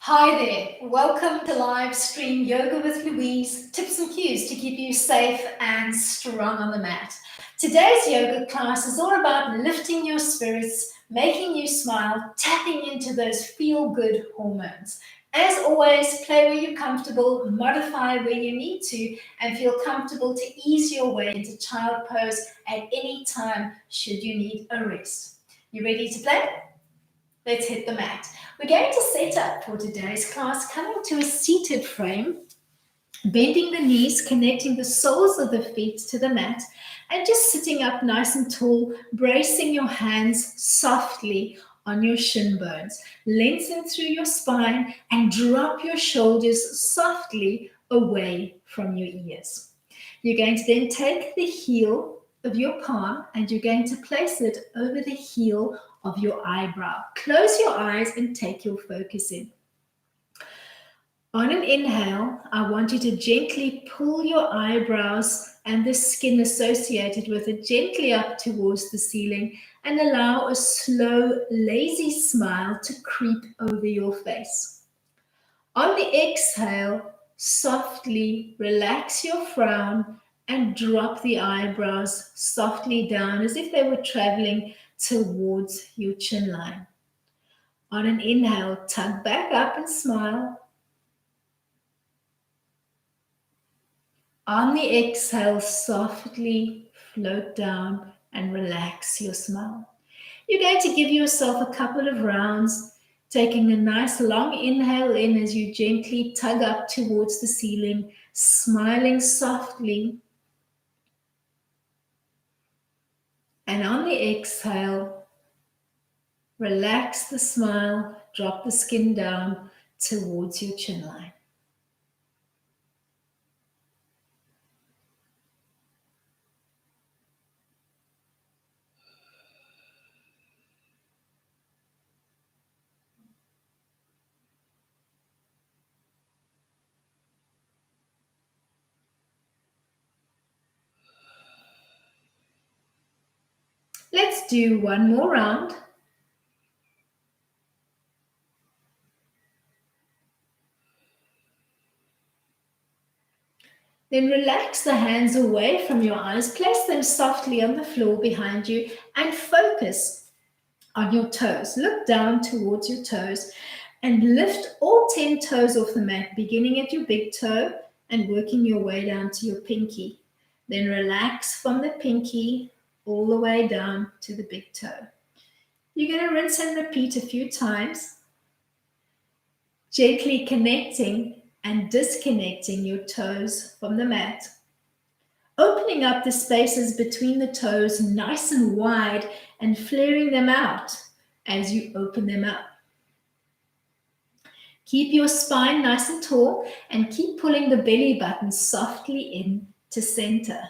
Hi there, welcome to live stream Yoga with Louise, tips and cues to keep you safe and strong on the mat. Today's yoga class is all about lifting your spirits, making you smile, tapping into those feel-good hormones. As always, play where you're comfortable, modify where you need to, and feel comfortable to ease your way into child pose at any time should you need a rest. You ready to play? Let's hit the mat. We're going to set up for today's class, coming to a seated frame, bending the knees, connecting the soles of the feet to the mat, and just sitting up nice and tall, bracing your hands softly on your shin bones. Lengthen through your spine and drop your shoulders softly away from your ears. You're going to then take the heel of your palm and you're going to place it over the heel of your eyebrow. Close your eyes and take your focus in. On an inhale, I want you to gently pull your eyebrows and the skin associated with it gently up towards the ceiling and allow a slow, lazy smile to creep over your face. On the exhale, softly relax your frown and drop the eyebrows softly down as if they were traveling towards your chin line. On an inhale, tug back up and smile. On the exhale, softly float down and relax your smile. You're going to give yourself a couple of rounds, taking a nice long inhale in as you gently tug up towards the ceiling, smiling softly. And on the exhale, relax the smile, drop the skin down towards your chin line. Let's do one more round. Then relax the hands away from your eyes, place them softly on the floor behind you and focus on your toes. Look down towards your toes and lift all 10 toes off the mat, beginning at your big toe and working your way down to your pinky. Then relax from the pinky all the way down to the big toe. You're going to rinse and repeat a few times, gently connecting and disconnecting your toes from the mat. Opening up the spaces between the toes nice and wide and flaring them out as you open them up. Keep your spine nice and tall and keep pulling the belly button softly in to center.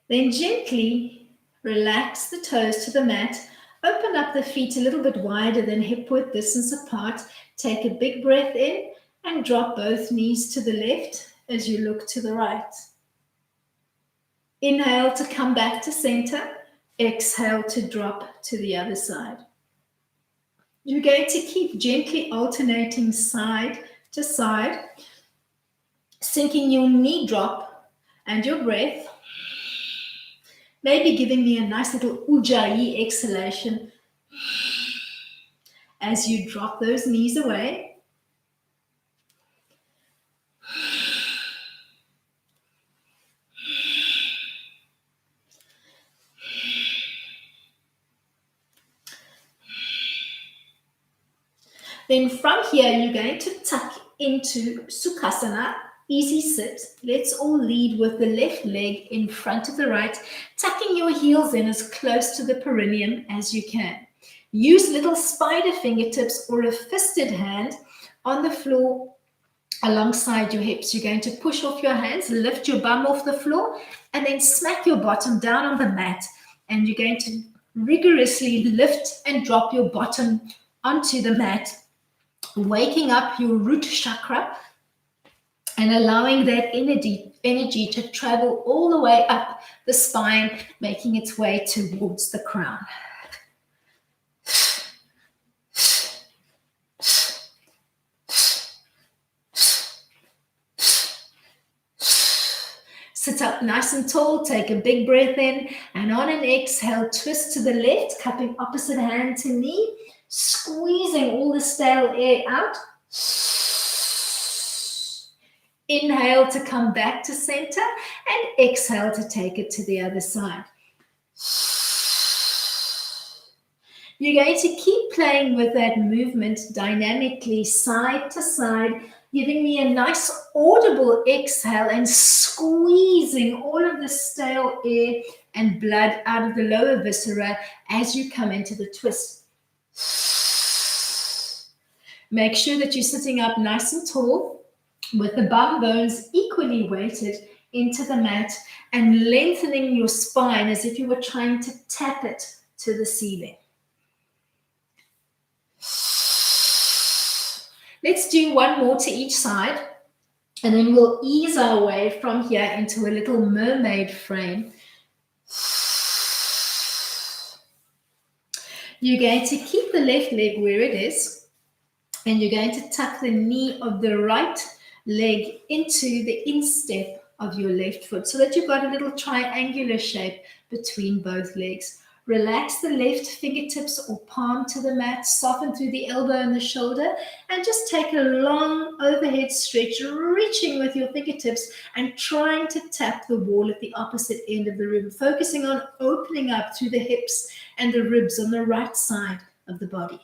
Then gently relax the toes to the mat. Open up the feet a little bit wider than hip width distance apart. Take a big breath in and drop both knees to the left as you look to the right. Inhale to come back to center. Exhale to drop to the other side. You're going to keep gently alternating side to side, sinking your knee drop and your breath. Maybe giving me a nice little ujjayi exhalation as you drop those knees away. Then from here, you're going to tuck into Sukhasana, easy sit. Let's all lead with the left leg in front of the right, tucking your heels in as close to the perineum as you can. Use little spider fingertips or a fisted hand on the floor alongside your hips. You're going to push off your hands, lift your bum off the floor, and then smack your bottom down on the mat. And you're going to rigorously lift and drop your bottom onto the mat, waking up your root chakra and allowing that energy to travel all the way up the spine, making its way towards the crown. Sit up nice and tall, take a big breath in, and on an exhale, twist to the left, cupping opposite hand to knee, squeezing all the stale air out. Inhale to come back to center, and exhale to take it to the other side. You're going to keep playing with that movement dynamically, side to side, giving me a nice audible exhale and squeezing all of the stale air and blood out of the lower viscera as you come into the twist. Make sure that you're sitting up nice and tall with the bum bones equally weighted into the mat and lengthening your spine as if you were trying to tap it to the ceiling. Let's do one more to each side, and then we'll ease our way from here into a little mermaid frame. You're going to keep the left leg where it is, and you're going to tuck the knee of the right leg into the instep of your left foot so that you've got a little triangular shape between both legs. Relax the left fingertips or palm to the mat, soften through the elbow and the shoulder, and just take a long overhead stretch, reaching with your fingertips and trying to tap the wall at the opposite end of the room, focusing on opening up through the hips and the ribs on the right side of the body.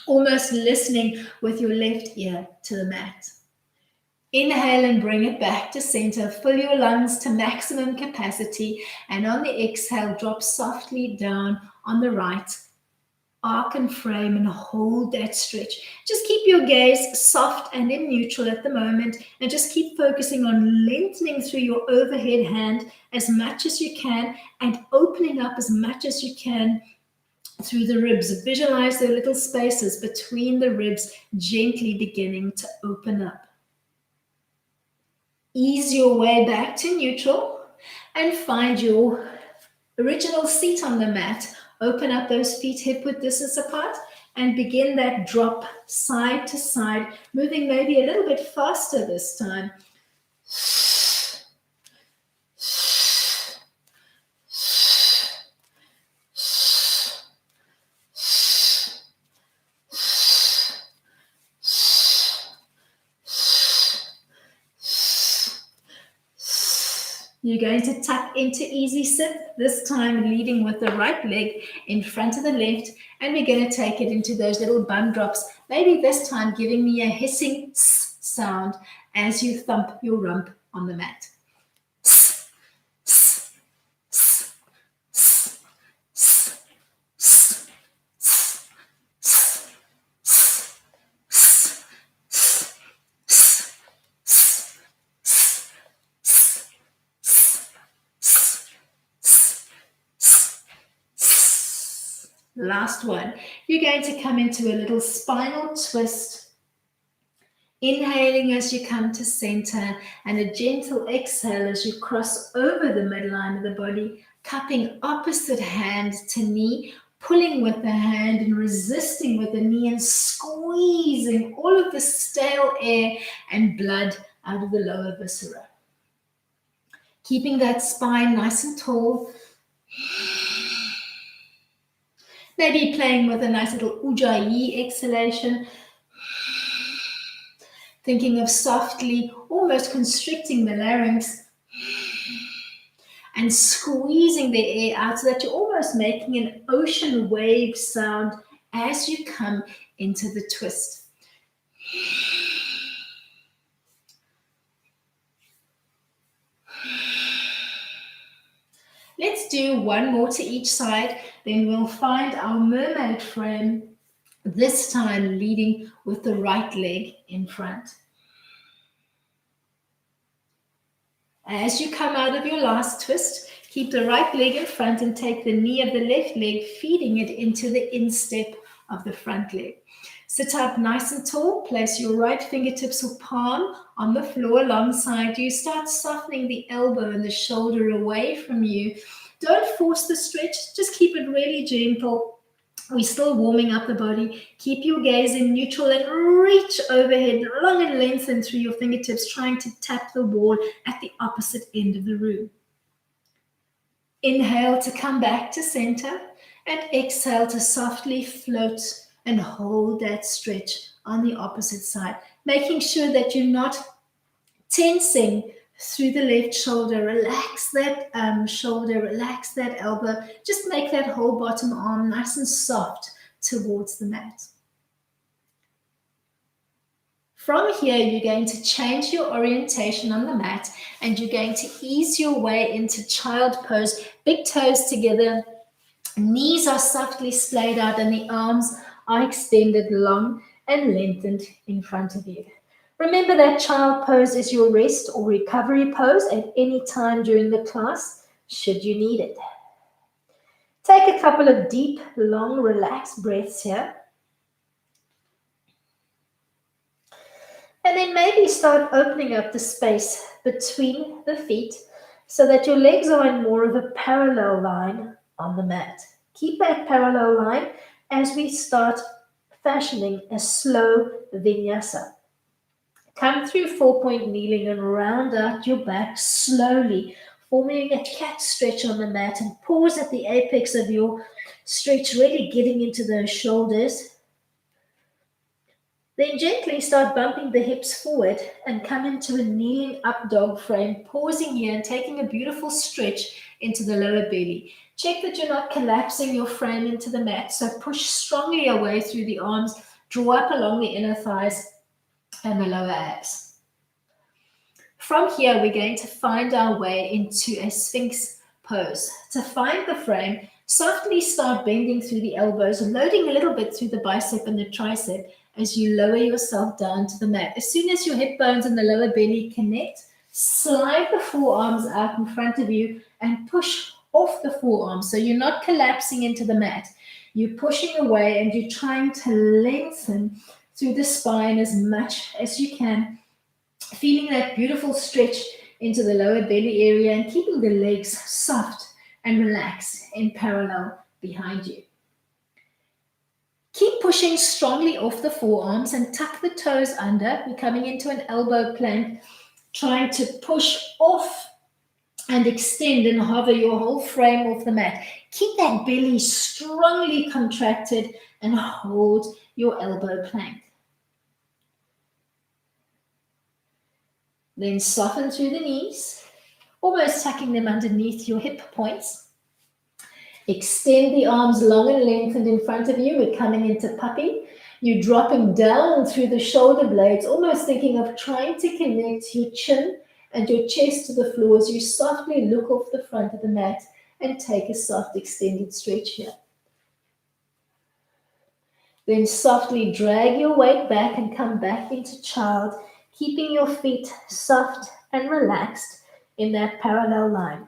Almost listening with your left ear to the mat. Inhale and bring it back to center. Fill your lungs to maximum capacity. And on the exhale, drop softly down on the right. Arc and frame and hold that stretch. Just keep your gaze soft and in neutral at the moment. And just keep focusing on lengthening through your overhead hand as much as you can and opening up as much as you can through the ribs. Visualize the little spaces between the ribs gently beginning to open up. Ease your way back to neutral and find your original seat on the mat. Open up those feet hip-width distance apart and begin that drop side to side, moving maybe a little bit faster this time. You're going to tuck into easy sit, this time leading with the right leg in front of the left, and we're going to take it into those little bum drops, maybe this time giving me a hissing s sound as you thump your rump on the mat. S, s, s, s, s, s, s, s, s, s, Last one. You're going to come into a little spinal twist. Inhaling as you come to center and a gentle exhale as you cross over the midline of the body, cupping opposite hand to knee, pulling with the hand and resisting with the knee and squeezing all of the stale air and blood out of the lower viscera. Keeping that spine nice and tall. Maybe playing with a nice little ujjayi exhalation. Thinking of softly, almost constricting the larynx and squeezing the air out so that you're almost making an ocean wave sound as you come into the twist. Let's do one more to each side, then we'll find our mermaid frame, this time leading with the right leg in front. As you come out of your last twist, keep the right leg in front and take the knee of the left leg, feeding it into the instep of the front leg. Sit up nice and tall, place your right fingertips or palm on the floor alongside you. Start softening the elbow and the shoulder away from you. Don't force the stretch, just keep it really gentle. We're still warming up the body. Keep your gaze in neutral and reach overhead, long and lengthen through your fingertips, trying to tap the wall at the opposite end of the room. Inhale to come back to center and exhale to softly float and hold that stretch on the opposite side, making sure that you're not tensing through the left shoulder. Relax that shoulder, relax that elbow. Just make that whole bottom arm nice and soft towards the mat. From here, you're going to change your orientation on the mat and you're going to ease your way into child pose. Big toes together, knees are softly splayed out and the arms are extended long and lengthened in front of you. Remember that child pose is your rest or recovery pose at any time during the class, should you need it. Take a couple of deep, long, relaxed breaths here. And then maybe start opening up the space between the feet so that your legs are in more of a parallel line on the mat. Keep that parallel line as we start fashioning a slow vinyasa. Come through 4-point kneeling and round out your back slowly, forming a cat stretch on the mat, and pause at the apex of your stretch, really getting into those shoulders. Then gently start bumping the hips forward and come into a kneeling up dog frame, pausing here and taking a beautiful stretch into the lower belly. Check that you're not collapsing your frame into the mat, so push strongly away through the arms, draw up along the inner thighs and the lower abs. From here, we're going to find our way into a Sphinx pose. To find the frame, softly start bending through the elbows, loading a little bit through the bicep and the tricep as you lower yourself down to the mat. As soon as your hip bones and the lower belly connect, slide the forearms out in front of you and push off the forearms. So you're not collapsing into the mat. You're pushing away and you're trying to lengthen through the spine as much as you can, feeling that beautiful stretch into the lower belly area and keeping the legs soft and relaxed in parallel behind you. Keep pushing strongly off the forearms and tuck the toes under. We're coming into an elbow plank, trying to push off and extend and hover your whole frame off the mat. Keep that belly strongly contracted and hold your elbow plank. Then soften through the knees, almost tucking them underneath your hip points. Extend the arms long and lengthened in front of you. We're coming into puppy. You're dropping down through the shoulder blades, almost thinking of trying to connect your chin and your chest to the floor as you softly look off the front of the mat and take a soft extended stretch here. Then softly drag your weight back and come back into child, keeping your feet soft and relaxed in that parallel line.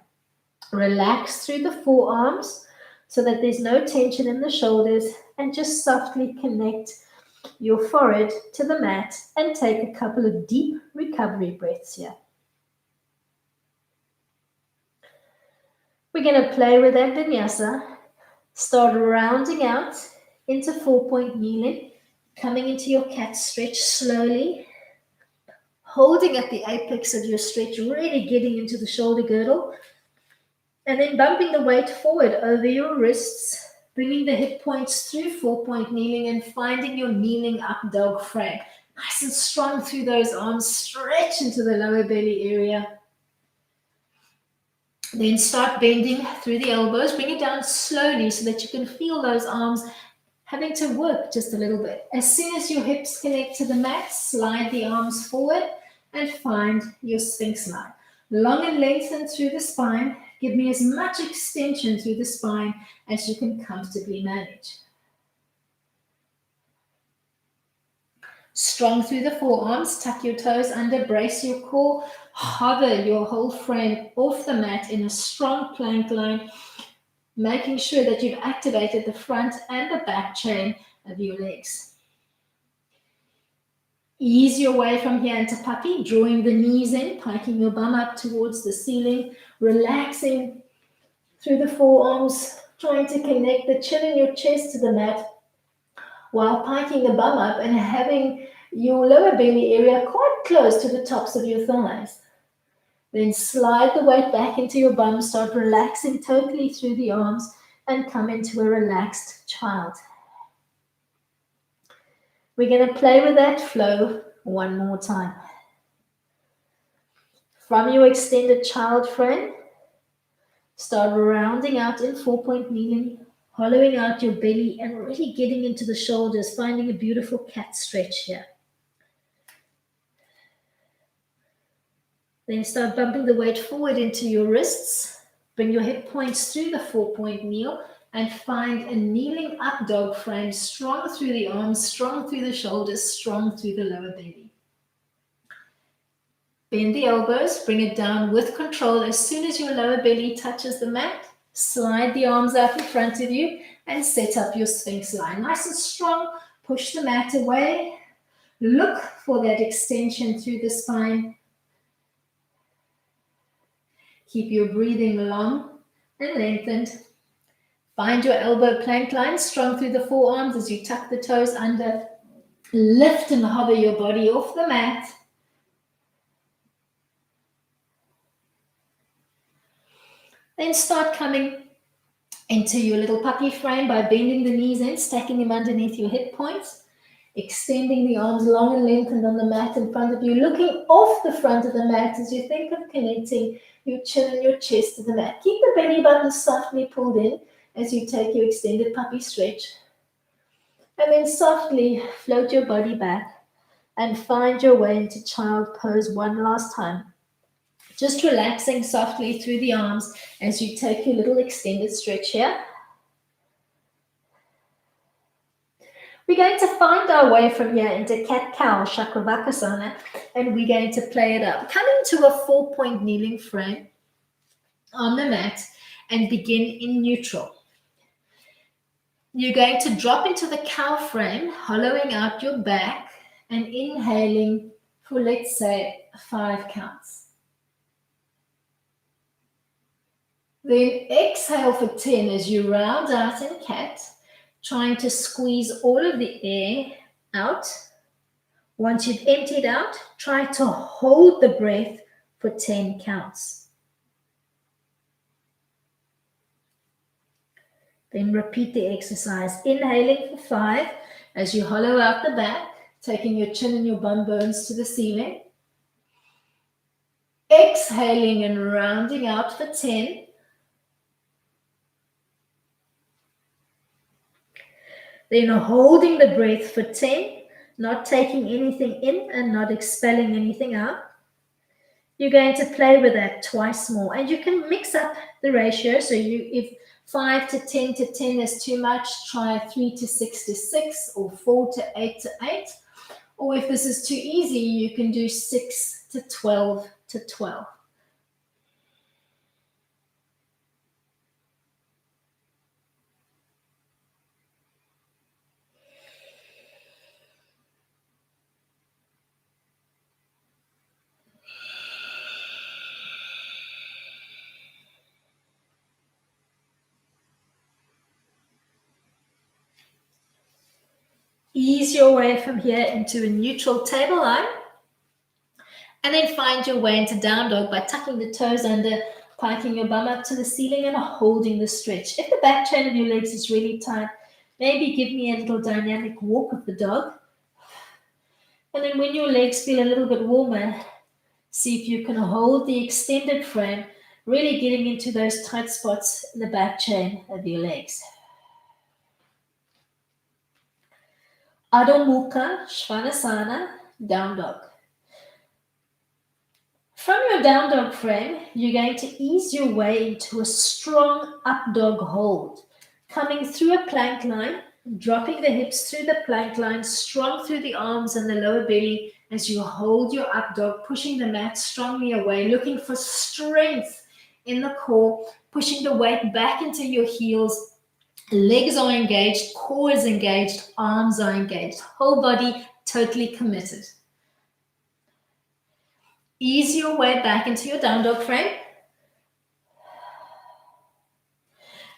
Relax through the forearms so that there's no tension in the shoulders, and just softly connect your forehead to the mat and take a couple of deep recovery breaths here. We're going to play with that vinyasa. Start rounding out into 4-point kneeling, coming into your cat stretch slowly, holding at the apex of your stretch, really getting into the shoulder girdle, and then bumping the weight forward over your wrists, bringing the hip points through 4-point kneeling and finding your kneeling up dog frame. Nice and strong through those arms, stretch into the lower belly area. Then start bending through the elbows, bring it down slowly so that you can feel those arms having to work just a little bit. As soon as your hips connect to the mat, slide the arms forward and find your Sphinx line. Long and lengthened through the spine. Give me as much extension through the spine as you can comfortably manage. Strong through the forearms, tuck your toes under, brace your core, hover your whole frame off the mat in a strong plank line, making sure that you've activated the front and the back chain of your legs. Ease your way from here into puppy, drawing the knees in, piking your bum up towards the ceiling, relaxing through the forearms, trying to connect the chin in your chest to the mat while piking the bum up and having your lower belly area quite close to the tops of your thighs. Then slide the weight back into your bum, start relaxing totally through the arms and come into a relaxed child. We're going to play with that flow one more time. From your extended child frame, start rounding out in 4-point kneeling, hollowing out your belly and really getting into the shoulders, finding a beautiful cat stretch here. Then start bumping the weight forward into your wrists. Bring your hip points through the 4-point kneel and find a kneeling up dog frame, strong through the arms, strong through the shoulders, strong through the lower belly. Bend the elbows, bring it down with control. As soon as your lower belly touches the mat, slide the arms out in front of you and set up your Sphinx line. Nice and strong, push the mat away. Look for that extension through the spine. Keep your breathing long and lengthened. Find your elbow plank line, strong through the forearms as you tuck the toes under. Lift and hover your body off the mat. Then start coming into your little puppy frame by bending the knees in, stacking them underneath your hip points, extending the arms long and lengthened on the mat in front of you, looking off the front of the mat as you think of connecting your chin and your chest to the mat. Keep the belly button softly pulled in as you take your extended puppy stretch. And then softly float your body back and find your way into child pose one last time. Just relaxing softly through the arms as you take your little extended stretch here. We're going to find our way from here into cat-cow Chakravakasana, and we're going to play it up. Come into a 4-point kneeling frame on the mat and begin in neutral. You're going to drop into the cow frame, hollowing out your back and inhaling for, let's say, 5 counts. Then exhale for 10 as you round out in cat, trying to squeeze all of the air out. Once you've emptied out, try to hold the breath for 10 counts. Then repeat the exercise, inhaling for 5 as you hollow out the back, taking your chin and your bum bones to the ceiling. Exhaling and rounding out for 10. Then holding the breath for 10, not taking anything in and not expelling anything out. You're going to play with that twice more. And you can mix up the ratio. So if 5 to 10 to 10 is too much, try 3 to 6 to 6 or 4 to 8 to 8. Or if this is too easy, you can do 6 to 12 to 12. Ease your way from here into a neutral table line. And then find your way into down dog by tucking the toes under, piking your bum up to the ceiling and holding the stretch. If the back chain of your legs is really tight, maybe give me a little dynamic walk of the dog. And then when your legs feel a little bit warmer, see if you can hold the extended frame, really getting into those tight spots in the back chain of your legs. Adho Mukha Svanasana, down dog. From your down dog frame, you're going to ease your way into a strong up dog hold, coming through a plank line, dropping the hips through the plank line, strong through the arms and the lower belly as you hold your up dog, pushing the mat strongly away, looking for strength in the core, pushing the weight back into your heels. Legs are engaged, core is engaged, arms are engaged, whole body totally committed. Ease your way back into your down dog frame.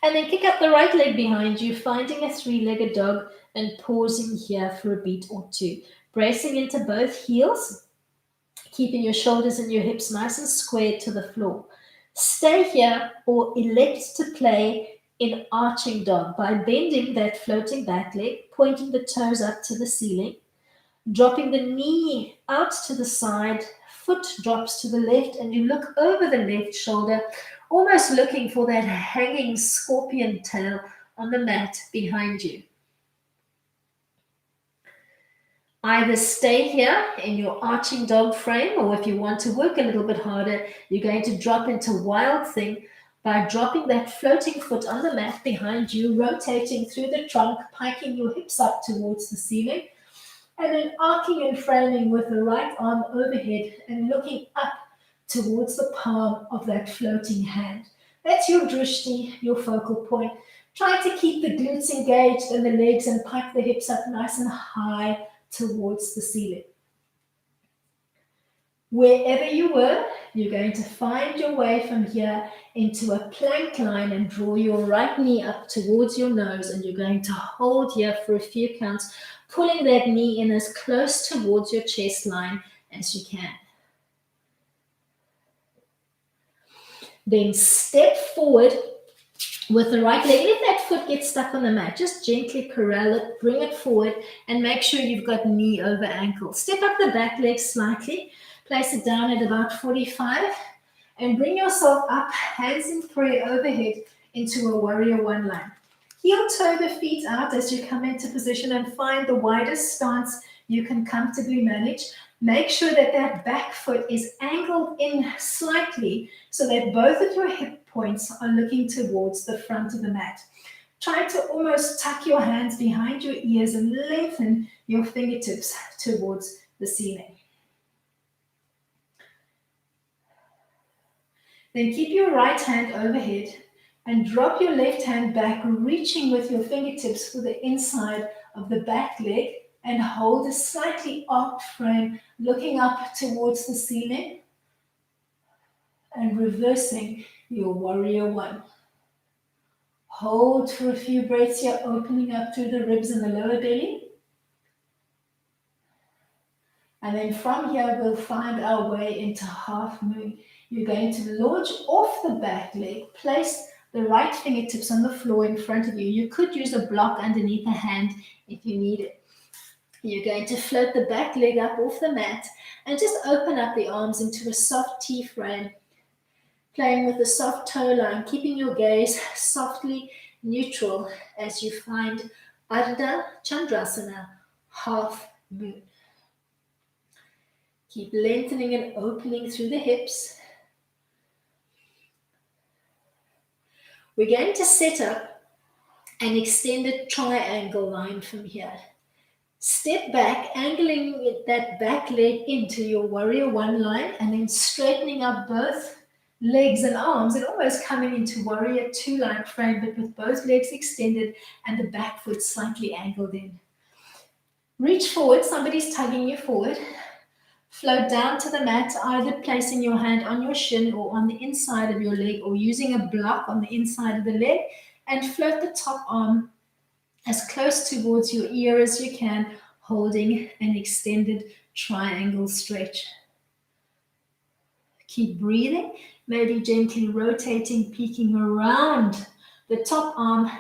And then kick up the right leg behind you, finding a three-legged dog and pausing here for a beat or two. Bracing into both heels, keeping your shoulders and your hips nice and squared to the floor. Stay here or elect to play in arching dog by bending that floating back leg, pointing the toes up to the ceiling, dropping the knee out to the side, foot drops to the left, and you look over the left shoulder, almost looking for that hanging scorpion tail on the mat behind you. Either stay here in your arching dog frame, or if you want to work a little bit harder, you're going to drop into wild thing by dropping that floating foot on the mat behind you, rotating through the trunk, piking your hips up towards the ceiling, and then arcing and framing with the right arm overhead and looking up towards the palm of that floating hand. That's your drishti, your focal point. Try to keep the glutes engaged and the legs and pike the hips up nice and high towards the ceiling. Wherever you were, you're going to find your way from here into a plank line and draw your right knee up towards your nose, and you're going to hold here for a few counts, pulling that knee in as close towards your chest line as you can. Then step forward with the right leg. If that foot gets stuck on the mat, just gently corral it, bring it forward, and make sure you've got knee over ankle. Step up the back leg slightly, place it down at about 45, and bring yourself up, hands in prayer overhead, into a warrior one line. Heel toe the feet out as you come into position and find the widest stance you can comfortably manage. Make sure that that back foot is angled in slightly so that both of your hip points are looking towards the front of the mat. Try to almost tuck your hands behind your ears and lengthen your fingertips towards the ceiling. Then keep your right hand overhead and drop your left hand back, reaching with your fingertips for the inside of the back leg, and hold a slightly arched frame, looking up towards the ceiling and reversing your warrior one. Hold for a few breaths here, opening up through the ribs and the lower belly. And then from here, we'll find our way into half moon. You're going to launch off the back leg, place the right fingertips on the floor in front of you. You could use a block underneath a hand if you need it. You're going to float the back leg up off the mat and just open up the arms into a soft T frame, playing with the soft toe line, keeping your gaze softly neutral as you find Ardha Chandrasana, half moon. Keep lengthening and opening through the hips. We're going to set up an extended triangle line from here. Step back, angling that back leg into your warrior one line, and then straightening up both legs and arms and almost coming into warrior two line frame, but with both legs extended and the back foot slightly angled in. Reach forward, somebody's tugging you forward. Float down to the mat, either placing your hand on your shin or on the inside of your leg, or using a block on the inside of the leg, and float the top arm as close towards your ear as you can, holding an extended triangle stretch. Keep breathing, maybe gently rotating, peeking around the top arm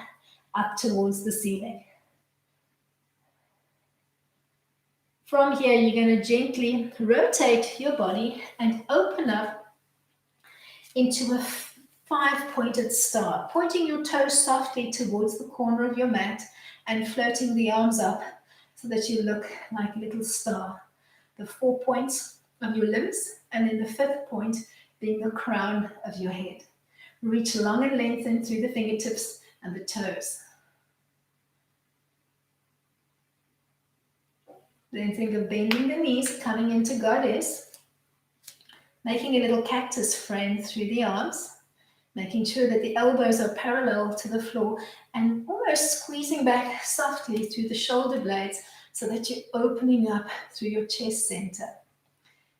up towards the ceiling. From here, you're going to gently rotate your body and open up into a five-pointed star, pointing your toes softly towards the corner of your mat and floating the arms up so that you look like a little star. The 4 points of your limbs, and then the fifth point being the crown of your head. Reach long and lengthen through the fingertips and the toes. Then think of bending the knees, coming into goddess, making a little cactus frame through the arms, making sure that the elbows are parallel to the floor, and almost squeezing back softly through the shoulder blades so that you're opening up through your chest center.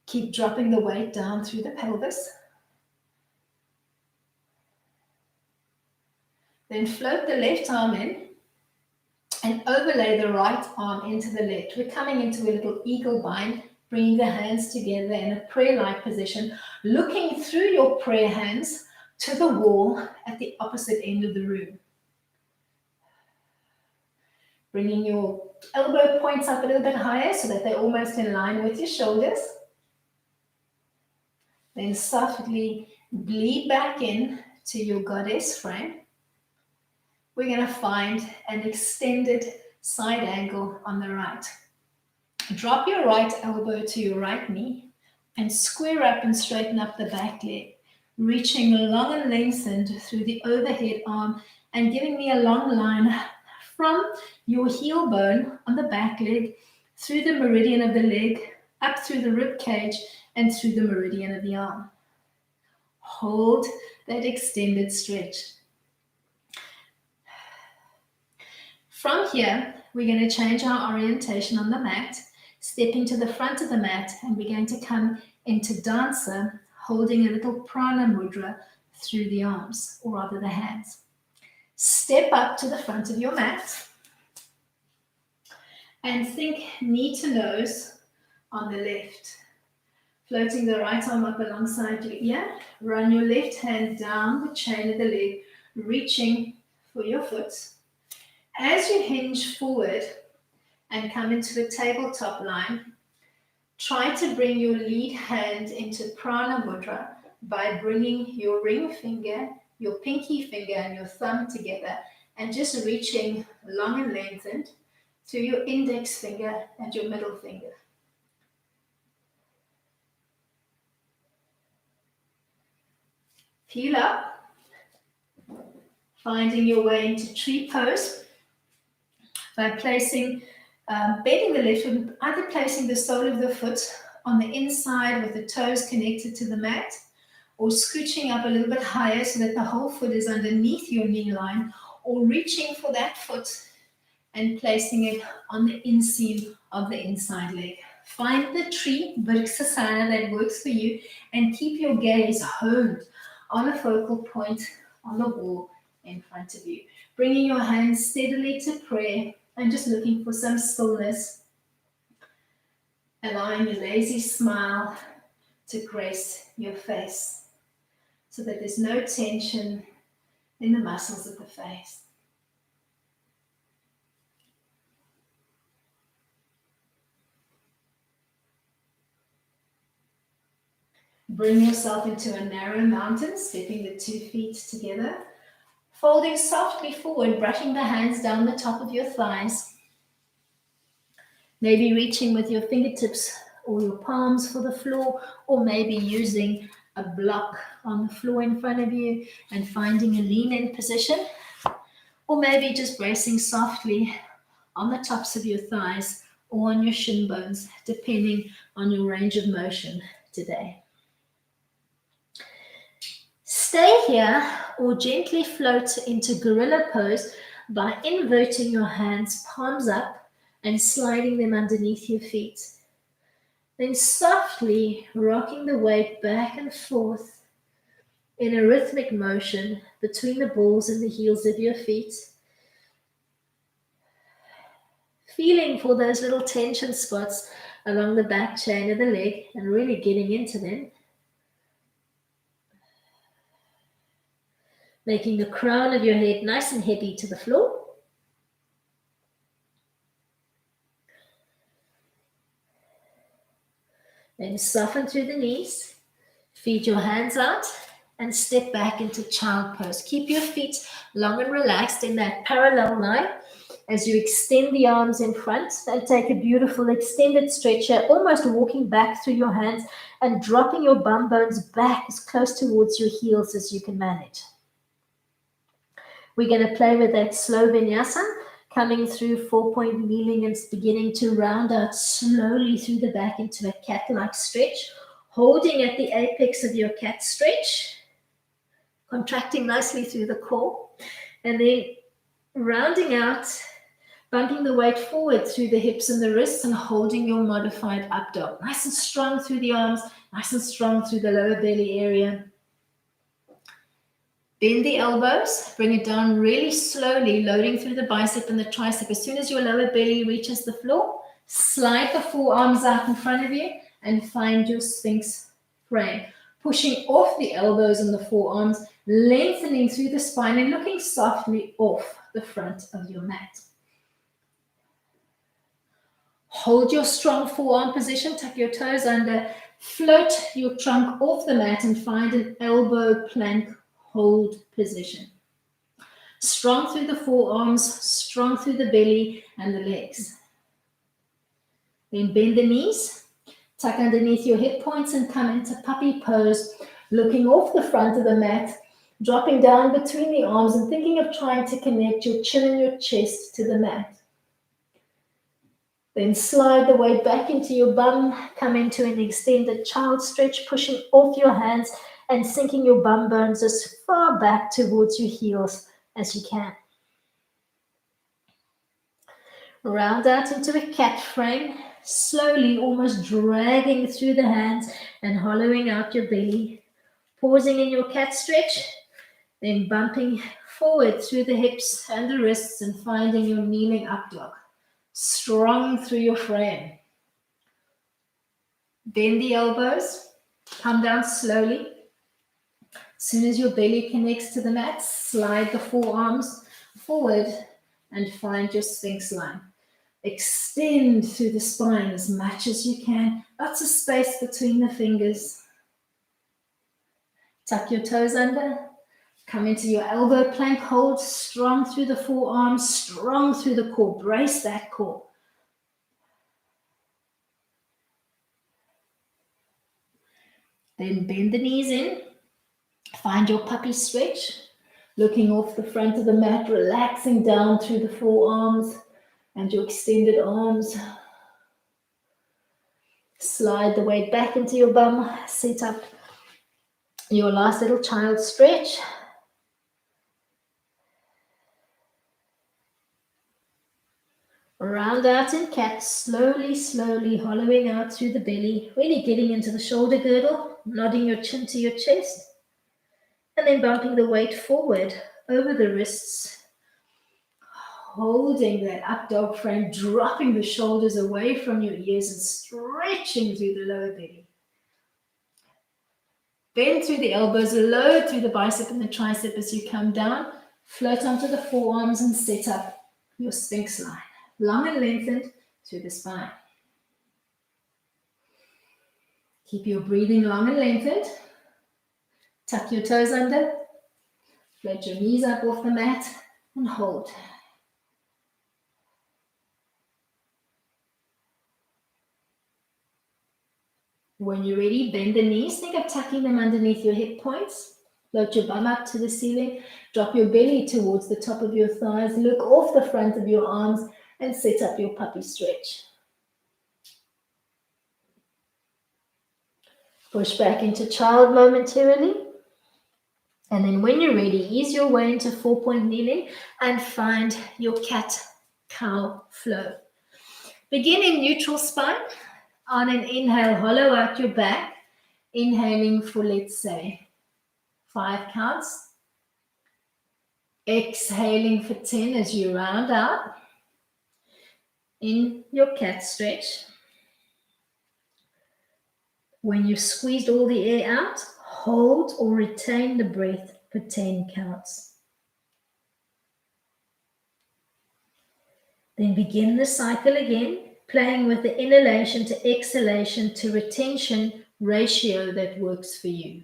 Keep dropping the weight down through the pelvis. Then float the left arm in and overlay the right arm into the left. We're coming into a little eagle bind, bringing the hands together in a prayer-like position, looking through your prayer hands to the wall at the opposite end of the room. Bringing your elbow points up a little bit higher so that they're almost in line with your shoulders. Then softly bleed back in to your goddess frame. We're going to find an extended side angle on the right. Drop your right elbow to your right knee and square up and straighten up the back leg, reaching long and lengthened through the overhead arm and giving me a long line from your heel bone on the back leg, through the meridian of the leg, up through the rib cage, and through the meridian of the arm. Hold that extended stretch. From here, we're going to change our orientation on the mat, stepping to the front of the mat, and we're going to come into dancer, holding a little prana mudra through the arms, or rather the hands. Step up to the front of your mat and think knee to nose on the left. Floating the right arm up alongside your ear, run your left hand down the chain of the leg, reaching for your foot. As you hinge forward and come into a tabletop line, try to bring your lead hand into prana mudra by bringing your ring finger, your pinky finger, and your thumb together, and just reaching long and lengthened to your index finger and your middle finger. Peel up, finding your way into tree pose by placing, bending the left foot, either placing the sole of the foot on the inside with the toes connected to the mat, or scooching up a little bit higher so that the whole foot is underneath your knee line, or reaching for that foot and placing it on the inseam of the inside leg. Find the tree Virksasana that works for you and keep your gaze honed on a focal point on the wall in front of you. Bringing your hands steadily to prayer and just looking for some stillness. Allowing a lazy smile to grace your face so that there's no tension in the muscles of the face. Bring yourself into a narrow mountain, stepping the 2 feet together, folding softly forward, brushing the hands down the top of your thighs. Maybe reaching with your fingertips or your palms for the floor, or maybe using a block on the floor in front of you and finding a lean-in position, or maybe just bracing softly on the tops of your thighs or on your shin bones, depending on your range of motion today. Stay here or gently float into gorilla pose by inverting your hands, palms up, and sliding them underneath your feet. Then softly rocking the weight back and forth in a rhythmic motion between the balls and the heels of your feet. Feeling for those little tension spots along the back chain of the leg and really getting into them. Making the crown of your head nice and heavy to the floor. Then soften through the knees, feed your hands out, and step back into child pose. Keep your feet long and relaxed in that parallel line as you extend the arms in front and take a beautiful extended stretch here, almost walking back through your hands and dropping your bum bones back as close towards your heels as you can manage. We're going to play with that slow vinyasa, coming through 4-point kneeling and beginning to round out slowly through the back into a cat-like stretch, holding at the apex of your cat stretch, contracting nicely through the core, and then rounding out, bumping the weight forward through the hips and the wrists and holding your modified up dog. Nice and strong through the arms, nice and strong through the lower belly area. Bend the elbows, bring it down really slowly, loading through the bicep and the tricep. As soon as your lower belly reaches the floor, slide the forearms out in front of you and find your Sphinx frame. Pushing off the elbows and the forearms, lengthening through the spine and looking softly off the front of your mat. Hold your strong forearm position, tuck your toes under, float your trunk off the mat and find an elbow plank hold position. Strong through the forearms, strong through the belly and the legs. Then bend the knees, tuck underneath your hip points and come into puppy pose, looking off the front of the mat, dropping down between the arms and thinking of trying to connect your chin and your chest to the mat. Then slide the weight back into your bum, come into an extended child stretch, pushing off your hands and sinking your bum bones as far back towards your heels as you can. Round out into a cat frame, slowly almost dragging through the hands and hollowing out your belly. Pausing in your cat stretch, then bumping forward through the hips and the wrists and finding your kneeling up dog. Strong through your frame. Bend the elbows, come down slowly. As soon as your belly connects to the mat, slide the forearms forward and find your Sphinx line. Extend through the spine as much as you can. Lots of space between the fingers. Tuck your toes under. Come into your elbow plank hold, strong through the forearms, strong through the core. Brace that core. Then bend the knees in. Find your puppy stretch. Looking off the front of the mat, relaxing down through the forearms and your extended arms. Slide the weight back into your bum. Set up your last little child stretch. Round out in cat, slowly, slowly hollowing out through the belly, really getting into the shoulder girdle, nodding your chin to your chest, and then bumping the weight forward over the wrists, holding that up dog frame, dropping the shoulders away from your ears and stretching through the lower belly. Bend through the elbows, load through the bicep and the tricep as you come down, float onto the forearms and set up your Sphinx line. Long and lengthened through the spine. Keep your breathing long and lengthened. Tuck your toes under. Float your knees up off the mat and hold. When you're ready, bend the knees. Think of tucking them underneath your hip points. Float your bum up to the ceiling. Drop your belly towards the top of your thighs. Look off the front of your arms and set up your puppy stretch. Push back into child momentarily. And then when you're ready, ease your way into 4-point kneeling and find your cat-cow flow. Begin in neutral spine. On an inhale, hollow out your back. Inhaling for, let's say, 5 counts. Exhaling for 10 as you round out. In your cat stretch. When you've squeezed all the air out, hold or retain the breath for 10 counts. Then begin the cycle again, playing with the inhalation to exhalation to retention ratio that works for you.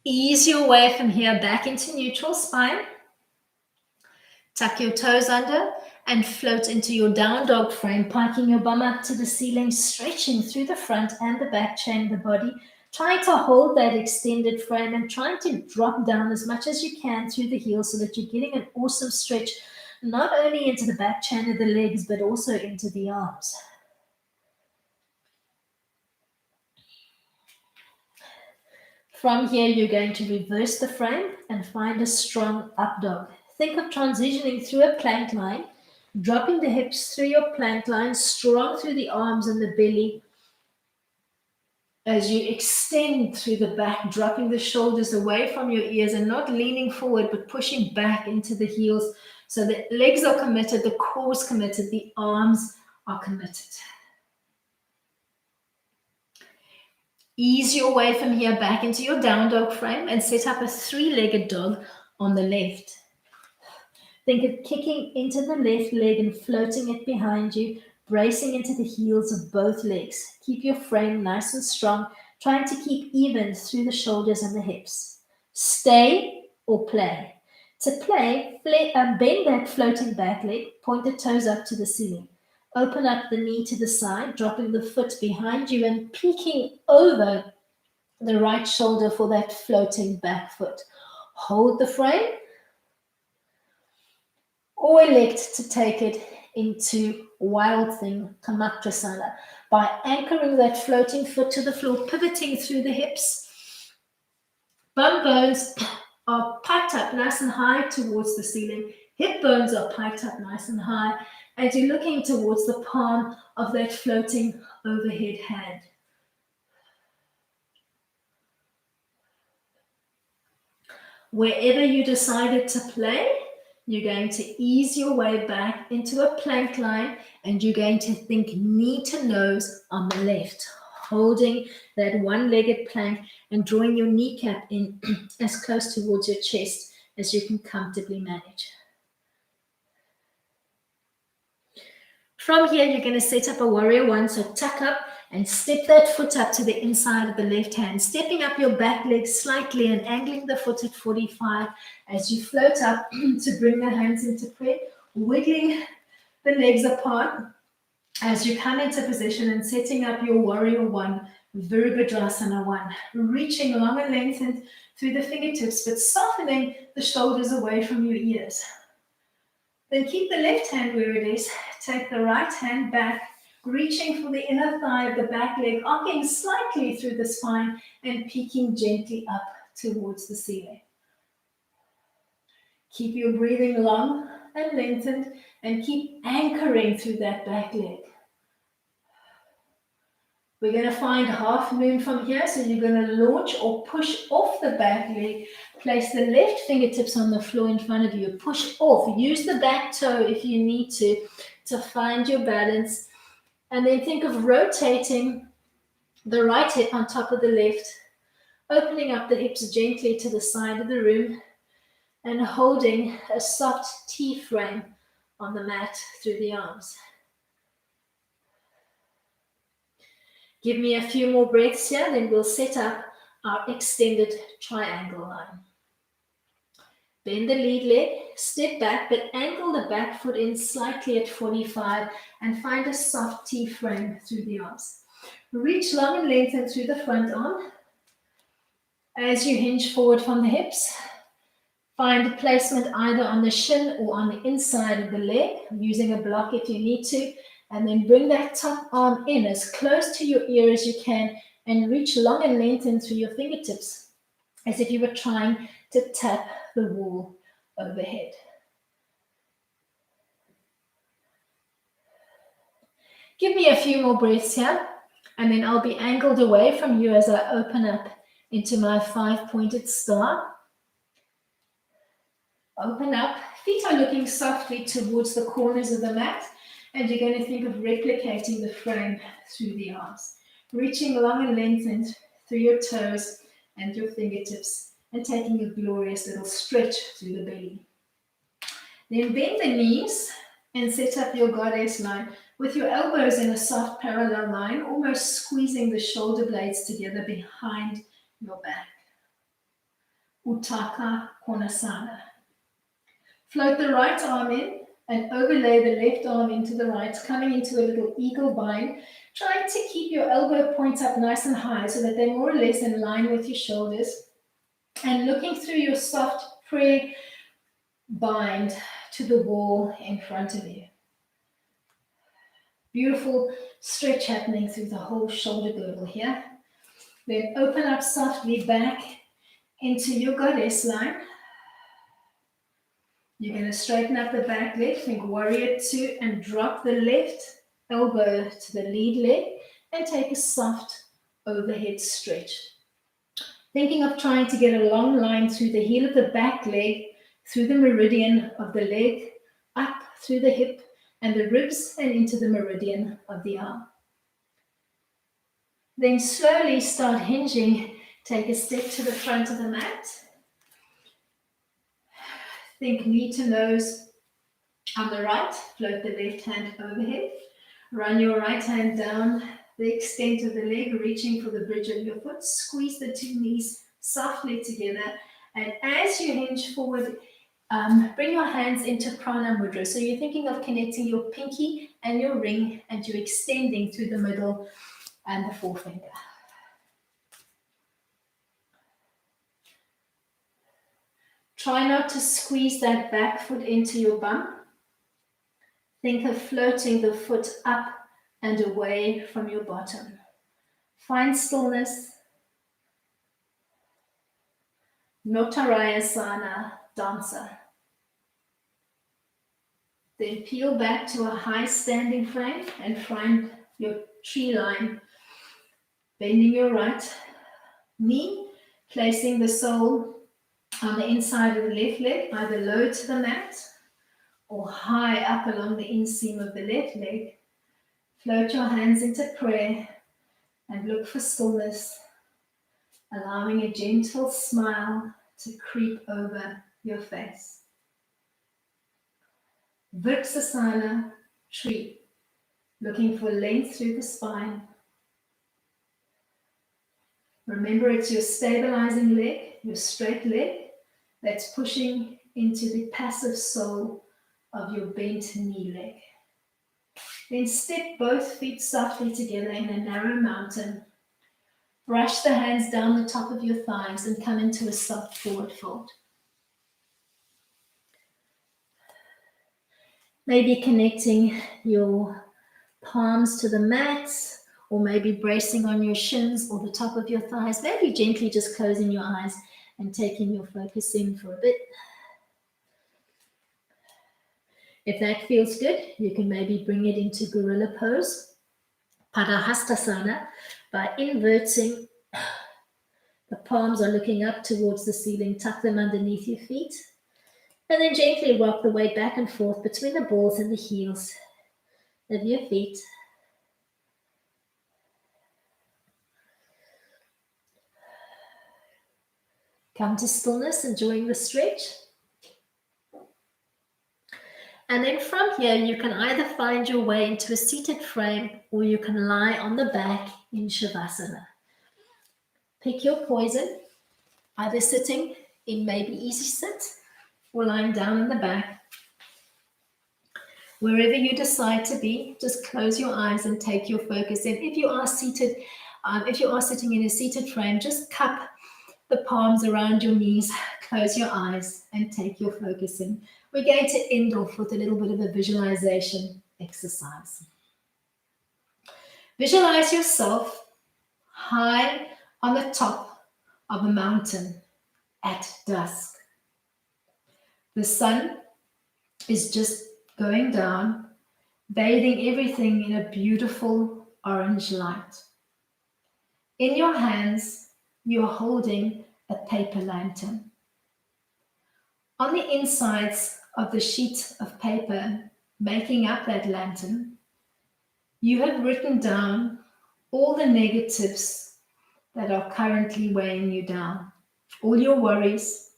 Ease your way from here back into neutral spine. Tuck your toes under and float into your down dog frame, parking your bum up to the ceiling, stretching through the front and the back chain of the body. Trying to hold that extended frame and trying to drop down as much as you can through the heels so that you're getting an awesome stretch, not only into the back chain of the legs, but also into the arms. From here, you're going to reverse the frame and find a strong up dog. Think of transitioning through a plank line, dropping the hips through your plank line, strong through the arms and the belly, as you extend through the back, dropping the shoulders away from your ears and not leaning forward, but pushing back into the heels. So the legs are committed, the core is committed, the arms are committed. Ease your way from here back into your down dog frame and set up a three-legged dog on the left. Think of kicking into the left leg and floating it behind you, bracing into the heels of both legs. Keep your frame nice and strong, trying to keep even through the shoulders and the hips. Stay or play. To play, bend that floating back leg, point the toes up to the ceiling. Open up the knee to the side, dropping the foot behind you and peeking over the right shoulder for that floating back foot. Hold the frame, or elect to take it into Wild Thing Kamakrasana by anchoring that floating foot to the floor, pivoting through the hips. Bum bones are piked up nice and high towards the ceiling. Hip bones are piked up nice and high as you're looking towards the palm of that floating overhead hand. Wherever you decided to play, you're going to ease your way back into a plank line and you're going to think knee to nose on the left, holding that one-legged plank and drawing your kneecap in as close towards your chest as you can comfortably manage. From here, you're going to set up a warrior one, so tuck up and step that foot up to the inside of the left hand, stepping up your back leg slightly and angling the foot at 45 as you float up to bring the hands into prayer, wiggling the legs apart as you come into position and setting up your warrior one, Virabhadrasana one, reaching long and lengthened through the fingertips, but softening the shoulders away from your ears. Then keep the left hand where it is, take the right hand back, reaching for the inner thigh of the back leg, arcing slightly through the spine and peeking gently up towards the ceiling. Keep your breathing long and lengthened and keep anchoring through that back leg. We're going to find half moon from here, so you're going to launch or push off the back leg. Place the left fingertips on the floor in front of you. Push off. Use the back toe if you need to find your balance. And then think of rotating the right hip on top of the left, opening up the hips gently to the side of the room, and holding a soft T frame on the mat through the arms. Give me a few more breaths here, then we'll set up our extended triangle line. Bend the lead leg, step back, but angle the back foot in slightly at 45 and find a soft T frame through the arms. Reach long and lengthen through the front arm. As you hinge forward from the hips, find a placement either on the shin or on the inside of the leg, using a block if you need to. And then bring that top arm in as close to your ear as you can and reach long and lengthen through your fingertips as if you were trying to tap the wall overhead. Give me a few more breaths here, and then I'll be angled away from you as I open up into my 5-pointed star. Open up, feet are looking softly towards the corners of the mat. And you're going to think of replicating the frame through the arms, reaching long and lengthened through your toes and your fingertips, and taking a glorious little stretch through the belly. Then bend the knees and set up your goddess line with your elbows in a soft parallel line, almost squeezing the shoulder blades together behind your back. Uttaka Konasana. Float the right arm in, and overlay the left arm into the right, coming into a little eagle bind, trying to keep your elbow points up nice and high so that they're more or less in line with your shoulders, and looking through your soft prayer bind to the wall in front of you. Beautiful stretch happening through the whole shoulder girdle here. Then open up softly back into your goddess line. You're going to straighten up the back leg, think warrior two, and drop the left elbow to the lead leg and take a soft overhead stretch. Thinking of trying to get a long line through the heel of the back leg, through the meridian of the leg, up through the hip and the ribs and into the meridian of the arm. Then slowly start hinging. Take a step to the front of the mat. Think knee to nose on the right. Float the left hand overhead. Run your right hand down the extent of the leg, reaching for the bridge of your foot. Squeeze the two knees softly together. And as you hinge forward, bring your hands into prana mudra. So you're thinking of connecting your pinky and your ring, and you're extending through the middle and the forefinger. Try not to squeeze that back foot into your bum. Think of floating the foot up and away from your bottom. Find stillness. Notarayasana, dancer. Then peel back to a high standing frame and find your tree line. Bending your right knee, placing the sole on the inside of the left leg, either low to the mat or high up along the inseam of the left leg. Float your hands into prayer and look for stillness, allowing a gentle smile to creep over your face. Vrksasana, tree, looking for length through the spine. Remember, it's your stabilizing leg, your straight leg, that's pushing into the passive sole of your bent knee leg. Then step both feet softly together in a narrow mountain. Brush the hands down the top of your thighs and come into a soft forward fold. Maybe connecting your palms to the mat, or maybe bracing on your shins or the top of your thighs. Maybe gently just closing your eyes and taking your focus in for a bit. If that feels good, you can maybe bring it into gorilla pose, Padahastasana, by inverting. The palms are looking up towards the ceiling. Tuck them underneath your feet. And then gently rock the weight back and forth between the balls and the heels of your feet. Come to stillness, enjoying the stretch. And then from here, you can either find your way into a seated frame or you can lie on the back in Shavasana. Pick your poison, either sitting in maybe easy sit or lying down on the back. Wherever you decide to be, just close your eyes and take your focus in. If you are seated, if you are sitting in a seated frame, just cup the palms around your knees, close your eyes and take your focus in. We're going to end off with a little bit of a visualization exercise. Visualize yourself high on the top of a mountain at dusk. The sun is just going down, bathing everything in a beautiful orange light. In your hands, you're holding a paper lantern. On the insides of the sheet of paper making up that lantern, you have written down all the negatives that are currently weighing you down, all your worries,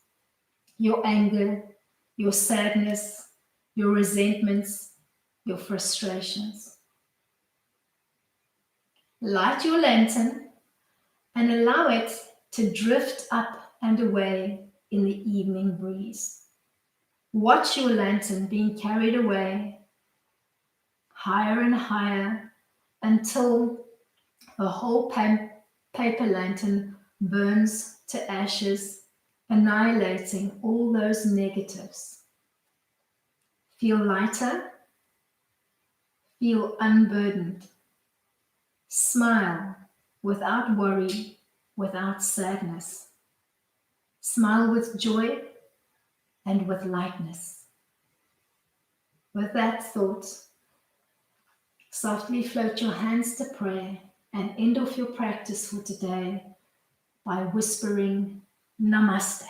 your anger, your sadness, your resentments, your frustrations. Light your lantern and allow it to drift up and away in the evening breeze. Watch your lantern being carried away higher and higher until the whole paper lantern burns to ashes, annihilating all those negatives. Feel lighter, feel unburdened. Smile without worry, without sadness. Smile with joy and with lightness. With that thought, softly float your hands to prayer and end off your practice for today by whispering Namaste.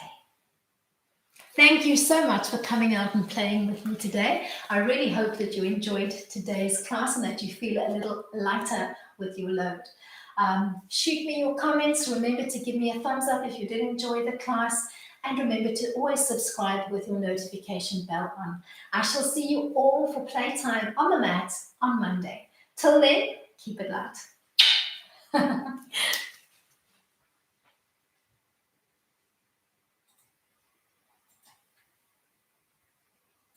Thank you so much for coming out and playing with me today. I really hope that you enjoyed today's class and that you feel a little lighter with your load. Shoot me your comments. Remember to give me a thumbs up if you did enjoy the class. And remember to always subscribe with your notification bell on. I shall see you all for playtime on the mat on Monday. Till then, keep it light.